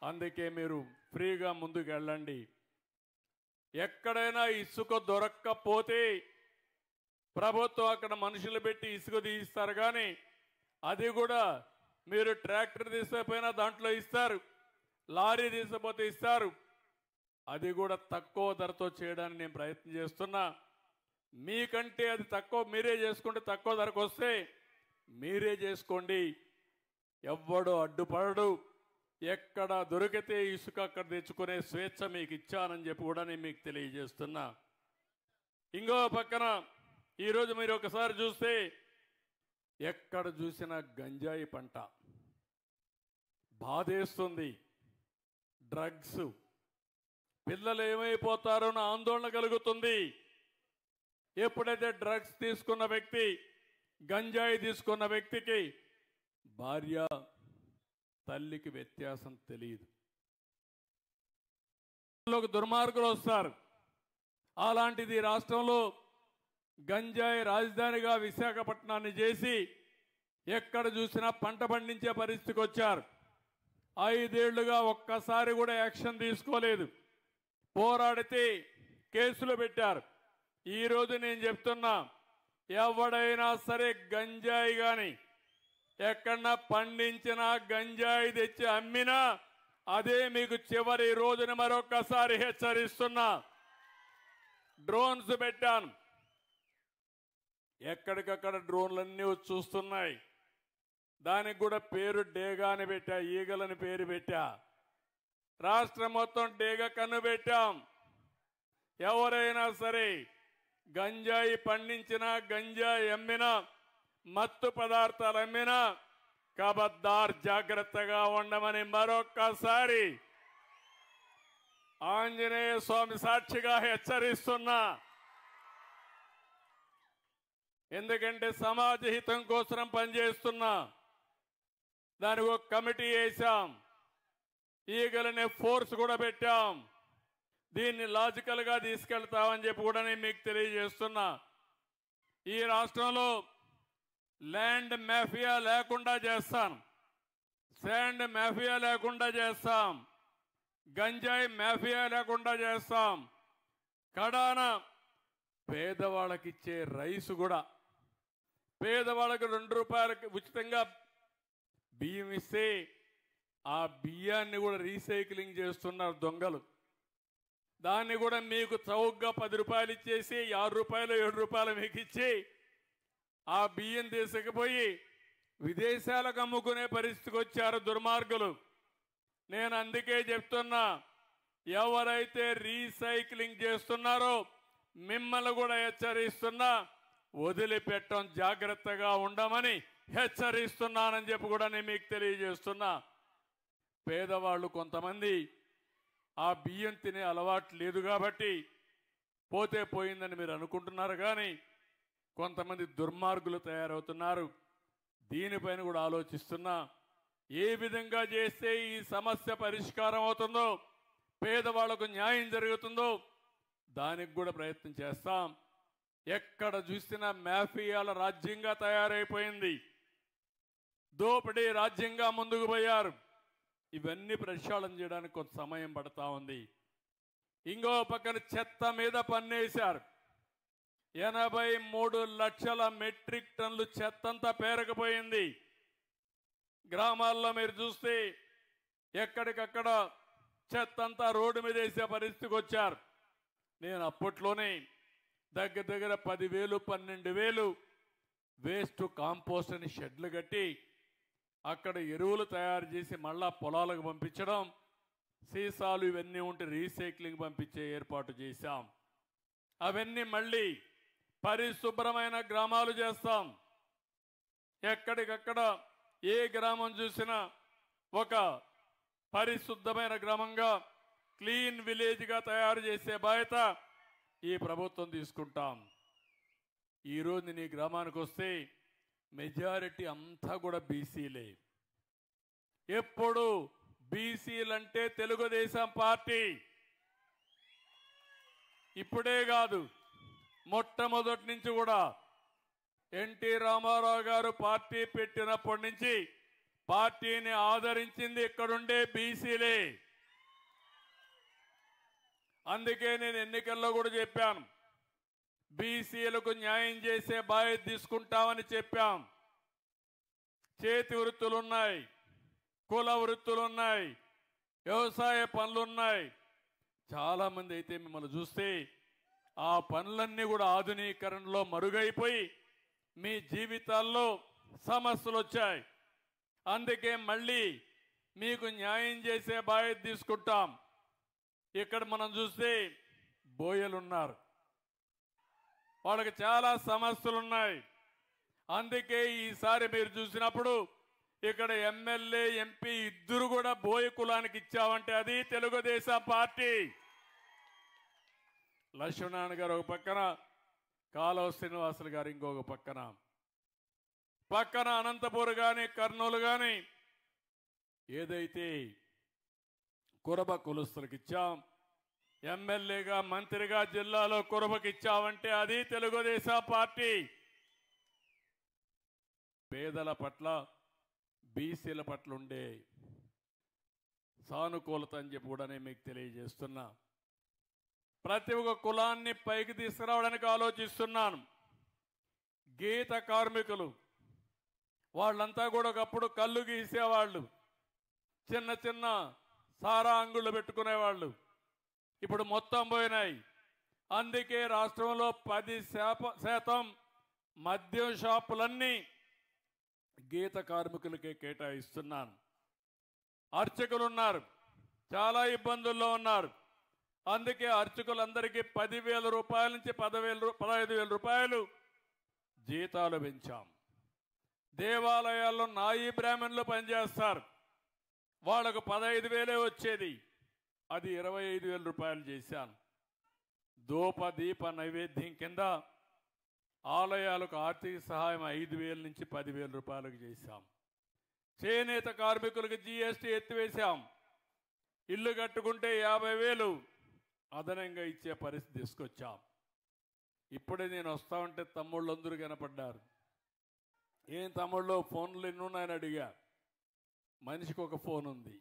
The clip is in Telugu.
అందుకే మీరు ఫ్రీగా ముందుకు వెళ్ళండి. ఎక్కడైనా ఇసుక దొరక్కపోతే ప్రభుత్వం అక్కడ మనుషులు పెట్టి ఇసుక తీయిస్తారు, కానీ అది కూడా మీరు ట్రాక్టర్ తీసుకపోయినా దాంట్లో ఇస్తారు, లారీ తీసుకపోతే ఇస్తారు. అది కూడా తక్కువ ధరతో చేయడానికి నేను ప్రయత్నం చేస్తున్నా. మీకంటే అది తక్కువ మీరే చేసుకుంటే తక్కువ ధరకు వస్తే మీరే చేసుకోండి. ఎవ్వడు అడ్డుపడడు. ఎక్కడ దొరికితే ఇసుక అక్కడ తెచ్చుకునే స్వేచ్ఛ మీకు ఇచ్చానని చెప్పి కూడా నేను మీకు తెలియజేస్తున్నా. ఇంకో పక్కన ఈరోజు మీరు ఒకసారి చూస్తే ఎక్కడ చూసినా గంజాయి పంట బాధేస్తుంది. డ్రగ్స్, పిల్లలు ఏమైపోతారో అని ఆందోళన కలుగుతుంది. ఎప్పుడైతే డ్రగ్స్ తీసుకున్న వ్యక్తి, గంజాయి తీసుకున్న వ్యక్తికి భార్య తల్లికి వ్యత్యాసం తెలియదు. దుర్మార్గులు వస్తారు. అలాంటిది రాష్ట్రంలో గంజాయి రాజధానిగా విశాఖపట్నాన్ని చేసి ఎక్కడ చూసినా పంట పండించే పరిస్థితికి వచ్చారు. 5 ఏళ్లుగా ఒక్కసారి కూడా యాక్షన్ తీసుకోలేదు. పోరాడితే కేసులు పెట్టారు. ఈరోజు నేను చెప్తున్నా, ఎవడైనా సరే గంజాయి కానీ ఎక్కడన్నా పండించిన గంజాయి తెచ్చి అమ్మినా అదే మీకు చివరి రోజున మరొకసారి హెచ్చరిస్తున్నా. డ్రోన్స్ పెట్టాను. ఎక్కడికక్కడ డ్రోన్లన్నీ చూస్తున్నాయి. దానికి కూడా పేరు డేగా అని పెట్టా, ఈగలని పేరు పెట్టా. రాష్ట్రం మొత్తం డేగా కన్ను పెట్టాం. ఎవరైనా సరే గంజాయి పండించినా, గంజాయి అమ్మినా, మత్తు పదార్థాలు అమ్మినా కబద్దార్ జాగ్రత్తగా ఉండమని మరొక్కసారి ఆంజనేయ స్వామి సాక్షిగా హెచ్చరిస్తున్నా. ఎందుకంటే సమాజ హితం కోసం పనిచేస్తున్నా. దానికి ఒక కమిటీ వేశాం. ఈగలనే ఫోర్స్ కూడా పెట్టాం. దీన్ని లాజికల్గా తీసుకెళ్తామని చెప్పి కూడా నేను మీకు తెలియజేస్తున్నా. ఈ రాష్ట్రంలో ల్యాండ్ మాఫియా లేకుండా చేస్తాం, శాండ్ మాఫియా లేకుండా చేస్తాం, గంజాయి మాఫియా లేకుండా చేస్తాం. కడాన పేదవాళ్ళకి ఇచ్చే రైసు కూడా, పేదవాళ్ళకి 2 రూపాయలకి ఉచితంగా బియ్యం ఇస్తే ఆ బియ్యాన్ని కూడా రీసైక్లింగ్ చేస్తున్నారు దొంగలు. దాన్ని కూడా మీకు చౌకగా 10 రూపాయలు ఇచ్చేసి 6 రూపాయలు 7 రూపాయలు మీకు ఇచ్చి ఆ బియ్యం తీసుకుపోయి విదేశాలకు అమ్ముకునే పరిస్థితికి వచ్చారు దుర్మార్గులు. నేను అందుకే చెప్తున్నా, ఎవరైతే రీసైక్లింగ్ చేస్తున్నారో మిమ్మల్ని కూడా హెచ్చరిస్తున్నా, వదిలిపెట్టం జాగ్రత్తగా ఉండమని హెచ్చరిస్తున్నానని చెప్పి కూడా నేను మీకు తెలియజేస్తున్నా. పేదవాళ్ళు కొంతమంది ఆ బియ్యం తినే అలవాటు లేదు కాబట్టి పోతే పోయిందని మీరు అనుకుంటున్నారు, కానీ కొంతమంది దుర్మార్గులు తయారవుతున్నారు. దీనిపైన కూడా ఆలోచిస్తున్నా. ఏ విధంగా చేస్తే ఈ సమస్య పరిష్కారం అవుతుందో, పేదవాళ్లకు న్యాయం జరుగుతుందో దానికి కూడా ప్రయత్నం చేస్తాం. ఎక్కడ చూసినా మాఫియాల రాజ్యంగా తయారైపోయింది. దోపిడీ రాజ్యంగా ముందుకు పోయారు. ఇవన్నీ ప్రక్షాళన చేయడానికి కొంత సమయం పడతా ఉంది. ఇంకో పక్కన చెత్త మీద పన్నేశారు. 83 లక్షల మెట్రిక్ టన్నులు చెత్తంతా పేరకపోయింది. గ్రామాల్లో మీరు చూస్తే ఎక్కడికక్కడ చెత్తంతా రోడ్డు మీద వేసే పరిస్థితికి వచ్చారు. నేను అప్పట్లోనే దగ్గర 10,000 12,000 వేస్ట్ కాంపోస్ట్ అని షెడ్లు కట్టి అక్కడ ఎరువులు తయారు చేసి మళ్ళా పొలాలకు పంపించడం, సీసాలు ఇవన్నీ ఉంటే రీసైక్లింగ్ పంపించే ఏర్పాటు చేశాం. అవన్నీ మళ్ళీ పరిశుభ్రమైన గ్రామాలు చేస్తాం. ఎక్కడికక్కడ ఏ గ్రామం చూసినా ఒక పరిశుద్ధమైన గ్రామంగా, క్లీన్ విలేజ్గా తయారు చేసే బాధ్యత ఈ ప్రభుత్వం తీసుకుంటాం. ఈరోజు నీ గ్రామానికి వస్తే మెజారిటీ అంతా కూడా బీసీలే. ఎప్పుడు బీసీలంటే తెలుగుదేశం పార్టీ. ఇప్పుడే కాదు, మొట్టమొదటి నుంచి కూడా ఎన్టీ రామారావు గారు పార్టీ పెట్టినప్పటి నుంచి పార్టీని ఆదరించింది ఇక్కడుండే బీసీలే. అందుకే నేను ఎన్నికల్లో కూడా చెప్పాను, బీసీలకు న్యాయం చేసే బాధ్యత తీసుకుంటామని చెప్పాం. చేతి వృత్తులున్నాయి, కుల వృత్తులున్నాయి, వ్యవసాయ పనులున్నాయి. చాలామంది అయితే మిమ్మల్ని చూస్తే ఆ పనులన్నీ కూడా ఆధునీకరణలో మరుగైపోయి మీ జీవితాల్లో సమస్యలు వచ్చాయి. అందుకే మళ్ళీ మీకు న్యాయం చేసే బాధ్యత తీసుకుంటాం. ఇక్కడ మనం చూస్తే బోయలున్నారు, వాళ్ళకి చాలా సమస్యలు ఉన్నాయి. అందుకే ఈసారి మీరు చూసినప్పుడు ఇక్కడ ఎమ్మెల్యే ఎంపీ ఇద్దరు కూడా బోయ కులానికి ఇచ్చామంటే అది తెలుగుదేశం పార్టీ. లక్ష్మీనారాయణ గారు ఒక పక్కన, కాలువ శ్రీనివాసులు గారు ఇంకొక పక్కన అనంతపూర్ కానీ కర్నూలు కానీ ఏదైతే కురబ కులస్తులకు ఇచ్చాం, ఎమ్మెల్యేగా మంత్రిగా జిల్లాలో కురబకి ఇచ్చామంటే అది తెలుగుదేశం పార్టీ. పేదల పట్ల బీసీల పట్ల ఉండే సానుకూలత అని చెప్పి కూడా నేను మీకు తెలియజేస్తున్నా. ప్రతి ఒక్క కులాన్ని పైకి తీసుకురావడానికి ఆలోచిస్తున్నాను. గీత కార్మికులు వాళ్ళంతా కూడా ఒకప్పుడు కళ్ళు గీసేవాళ్ళు, చిన్న చిన్న సారా అంగుళ్ళు పెట్టుకునేవాళ్ళు. ఇప్పుడు మొత్తం పోయినాయి. అందుకే రాష్ట్రంలో 10% మద్యం షాపులన్నీ గీత కార్మికులకే కేటాయిస్తున్నాను. అర్చకులు ఉన్నారు, చాలా ఇబ్బందుల్లో ఉన్నారు. అందుకే అర్చకులందరికీ 10,000 రూపాయల నుంచి 15,000 రూపాయలు జీతాలు పెంచాం. దేవాలయాల్లో నాయి బ్రాహ్మణులు పనిచేస్తారు, వాళ్ళకు 15,000 వచ్చేది, అది 25,000 రూపాయలు చేశాను. ధూప దీప నైవేద్యం కింద ఆలయాలకు ఆర్థిక సహాయం 5,000 నుంచి 10,000 రూపాయలకు చేశాం. చేనేత కార్మికులకు జీఎస్టీ ఎత్తివేశాం. ఇల్లు కట్టుకుంటే 50,000 అదనంగా ఇచ్చే పరిస్థితి తీసుకొచ్చాం. ఇప్పుడే నేను వస్తా ఉంటే తమ్ముళ్ళు అందరూ కనపడ్డారు. ఏం తమ్ముళ్ళు ఫోన్లు ఎన్ని ఉన్నాయని అడిగా. మనిషికి ఒక ఫోన్ ఉంది.